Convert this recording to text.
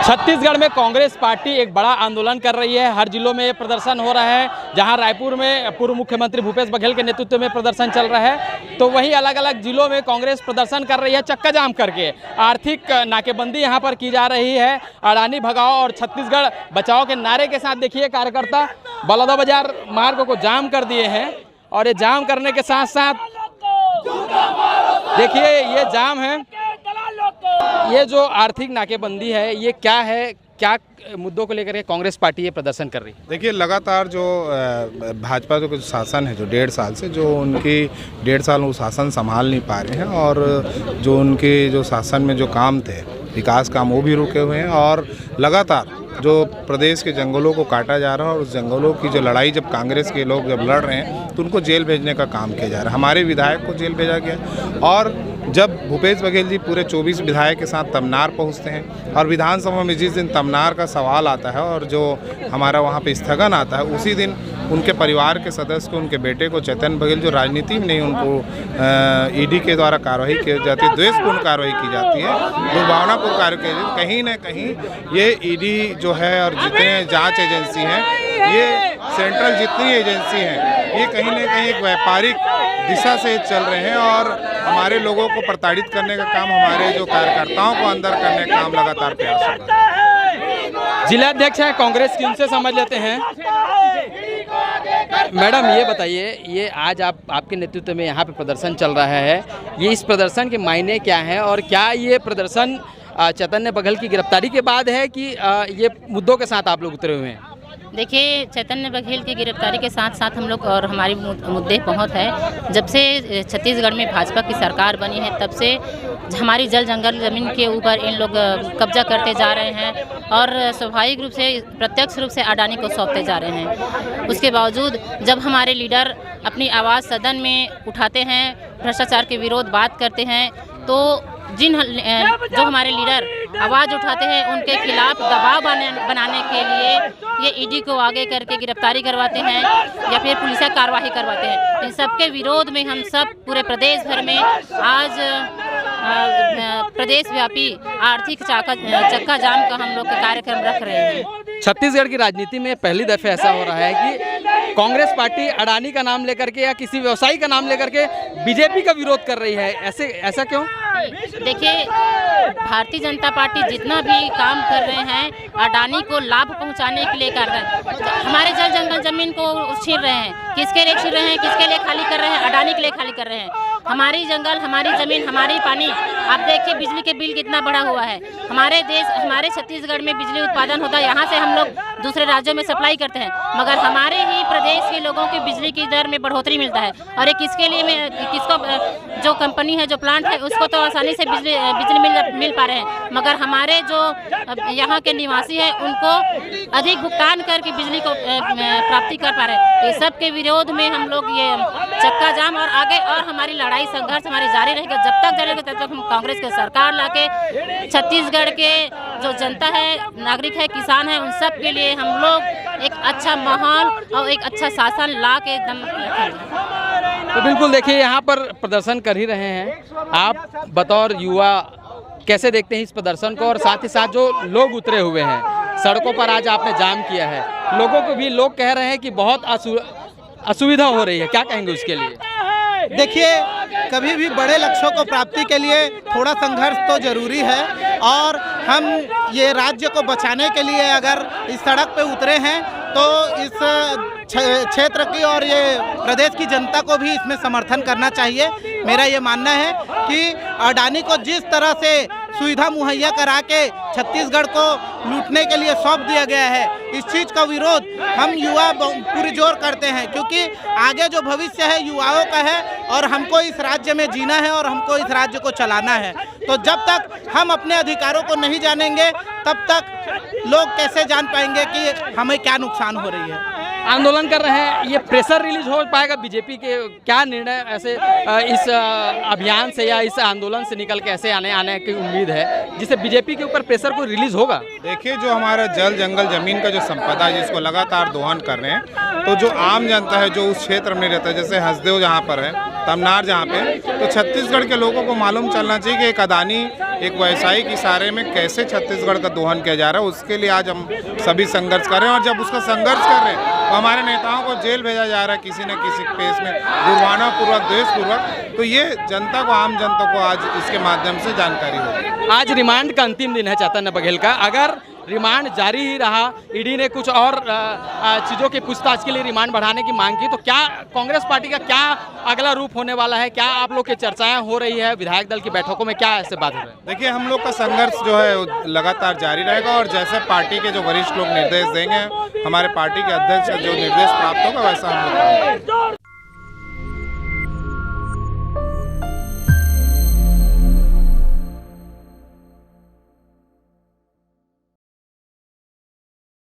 छत्तीसगढ़ में कांग्रेस पार्टी एक बड़ा आंदोलन कर रही है। हर जिलों में प्रदर्शन हो रहा है। जहां रायपुर में पूर्व मुख्यमंत्री भूपेश बघेल के नेतृत्व में प्रदर्शन चल रहा है, तो वहीं अलग अलग जिलों में कांग्रेस प्रदर्शन कर रही है चक्का जाम करके। आर्थिक नाकेबंदी यहां पर की जा रही है। अडानी भगाओ और छत्तीसगढ़ बचाओ के नारे के साथ देखिए कार्यकर्ता बलौदा बाजार मार्ग को जाम कर दिए हैं। और ये जाम करने के साथ साथ देखिए ये जाम है। ये जो आर्थिक नाकेबंदी है ये क्या है, क्या मुद्दों को लेकर के कांग्रेस पार्टी ये प्रदर्शन कर रही है? देखिए लगातार जो भाजपा जो शासन है, जो 1.5 साल से जो उनकी 1.5 साल वो शासन संभाल नहीं पा रहे हैं, और जो उनके जो शासन में जो काम थे विकास काम वो भी रुके हुए हैं। और लगातार जो प्रदेश के जंगलों को काटा जा रहा है, और उस जंगलों की जो लड़ाई जब कांग्रेस के लोग जब लड़ रहे हैं तो उनको जेल भेजने का काम किया जा रहा है। हमारे विधायक को जेल भेजा गया। और जब भूपेश बघेल जी पूरे 24 विधायक के साथ तमनार पहुंचते हैं, और विधानसभा में जिस दिन तमनार का सवाल आता है और जो हमारा वहां पे स्थगन आता है, उसी दिन उनके परिवार के सदस्य को, उनके बेटे को चेतन बघेल, जो राजनीति में नहीं, उनको ईडी के द्वारा कार्रवाई की जाती है, द्वेषपूर्ण कार्रवाई की जाती है, दुर्भावनापूर्ण कार्य की जाती है। कहीं न कहीं ये ईडी जो है और जितने जांच एजेंसी हैं, ये सेंट्रल जितनी एजेंसी हैं, ये कहीं न कहीं एक व्यापारिक दिशा से चल रहे हैं, और हमारे लोगों को प्रताड़ित करने का काम, हमारे जो कार्यकर्ताओं को अंदर करने का काम लगातार प्रयास हो रहा है। जिलाध्यक्ष हैं कांग्रेस की, उनसे समझ लेते हैं। मैडम ये बताइए, ये आज आपके नेतृत्व में यहाँ पे प्रदर्शन चल रहा है, ये इस प्रदर्शन के मायने क्या हैं, और क्या ये प्रदर्शन चैतन्य बघेल की गिरफ्तारी के बाद है कि ये मुद्दों के साथ आप लोग उतरे हुए हैं? देखिए, चैतन्य बघेल की गिरफ्तारी के साथ साथ हम लोग और हमारी मुद्दे बहुत है। जब से छत्तीसगढ़ में भाजपा की सरकार बनी है, तब से हमारी जल जंगल ज़मीन के ऊपर इन लोग कब्जा करते जा रहे हैं, और स्वाभाविक रूप से प्रत्यक्ष रूप से अडानी को सौंपते जा रहे हैं। उसके बावजूद जब हमारे लीडर अपनी आवाज़ सदन में उठाते हैं, भ्रष्टाचार के विरोध बात करते हैं, तो जो हमारे लीडर आवाज़ उठाते हैं उनके खिलाफ दबाव बनाने के लिए ये ईडी को आगे करके गिरफ्तारी करवाते हैं या फिर पुलिस कार्रवाई करवाते हैं। इन सब के विरोध में हम सब पूरे प्रदेश भर में आज प्रदेश व्यापी आर्थिक चक्का जाम का हम लोग का कार्यक्रम रख रहे हैं। छत्तीसगढ़ की राजनीति में पहली दफे ऐसा हो रहा है कि कांग्रेस पार्टी अडानी का नाम लेकर के या किसी व्यवसायी का नाम लेकर के बीजेपी का विरोध कर रही है। ऐसा क्यों? देखिए, भारतीय जनता पार्टी जितना भी काम कर रहे हैं अडानी को लाभ पहुंचाने के लिए कर रहे हैं। हमारे जल जंगल जमीन को छीन रहे हैं, किसके लिए छीन रहे हैं, किसके लिए खाली कर रहे हैं? अडानी के लिए खाली कर रहे हैं। हमारी जंगल, हमारी ज़मीन, हमारी पानी। आप देखिए बिजली के बिल कितना बढ़ा हुआ है। हमारे देश, हमारे छत्तीसगढ़ में बिजली उत्पादन होता है, यहाँ से हम लोग दूसरे राज्यों में सप्लाई करते हैं, मगर हमारे ही प्रदेश के लोगों की बिजली की दर में बढ़ोतरी मिलता है। और ये किसके लिए किसको, जो कंपनी है, जो प्लांट है, उसको तो आसानी से बिजली मिल पा रहे हैं, मगर हमारे जो यहाँ के निवासी हैं उनको अधिक भुगतान करके बिजली को प्राप्ति कर पा रहे हैं। ये सब के विरोध में हम लोग ये चक्का जाम और आगे और हमारी लड़ाई संघर्ष हमारी जारी रहेगा। जब तक जारी रहेगा तब तक हम कांग्रेस के सरकार लाके छत्तीसगढ़ के जो जनता है, नागरिक है, किसान है, उन सब के लिए हम लोग एक अच्छा माहौल और एक अच्छा शासन ला के दम रखेंगे। तो बिल्कुल देखिए, यहाँ पर प्रदर्शन कर ही रहे हैं। आप बतौर युवा कैसे देखते हैं इस प्रदर्शन को, और साथ ही साथ जो लोग उतरे हुए हैं सड़कों पर, आज आपने जाम किया है, लोगों को भी लोग कह रहे हैं कि बहुत असुविधा हो रही है, क्या कहेंगे उसके लिए? देखिए, कभी भी बड़े लक्ष्यों को प्राप्ति के लिए थोड़ा संघर्ष तो जरूरी है, और हम ये राज्य को बचाने के लिए अगर इस सड़क पे उतरे हैं तो इस क्षेत्र की और ये प्रदेश की जनता को भी इसमें समर्थन करना चाहिए। मेरा ये मानना है कि अडानी को जिस तरह से सुविधा मुहैया करा के छत्तीसगढ़ को लूटने के लिए सौंप दिया गया है, इस चीज़ का विरोध हम युवा पूरी जोर करते हैं, क्योंकि आगे जो भविष्य है युवाओं का है, और हमको इस राज्य में जीना है और हमको इस राज्य को चलाना है। तो जब तक हम अपने अधिकारों को नहीं जानेंगे तब तक लोग कैसे जान पाएंगे कि हमें क्या नुकसान हो रही है। आंदोलन कर रहे हैं, ये प्रेशर रिलीज हो पाएगा बीजेपी के? क्या निर्णय ऐसे इस अभियान से या इस आंदोलन से निकल के ऐसे आने की उम्मीद है जिससे बीजेपी के ऊपर प्रेशर को रिलीज होगा? देखिए, जो हमारा जल जंगल जमीन का जो संपदा है जिसको लगातार दोहन कर रहे हैं, तो जो आम जनता है जो उस क्षेत्र में रहता है, जैसे हसदेव जहाँ पर है, तमनार जहाँ पे, तो छत्तीसगढ़ के लोगों को मालूम चलना चाहिए कि एक अडानी एक वैसायिक इशारे में कैसे छत्तीसगढ़ का दोहन किया जा रहा है, उसके लिए आज हम सभी संघर्ष कर रहे हैं। और जब उसका संघर्ष कर रहे हैं तो हमारे नेताओं को जेल भेजा जा रहा है किसी न किसी केस में, दुर्भावनापूर्वक, द्वेषपूर्वक। तो ये जनता को, आम जनता को आज इसके माध्यम से जानकारी होगी। आज रिमांड का अंतिम दिन है चैतन्य बघेल का। अगर रिमांड जारी ही रहा, ईडी ने कुछ और चीज़ों की पूछताछ के लिए रिमांड बढ़ाने की मांग की, तो क्या कांग्रेस पार्टी का क्या अगला रूप होने वाला है? क्या आप लोग की चर्चाएं हो रही है विधायक दल की बैठकों में, क्या ऐसे बात हो रही है? देखिए, हम लोग का संघर्ष जो है लगातार जारी रहेगा और जैसे पार्टी के जो वरिष्ठ लोग निर्देश देंगे, हमारे पार्टी के अध्यक्ष जो निर्देश प्राप्त होगा वैसा हम लोग करेंगे।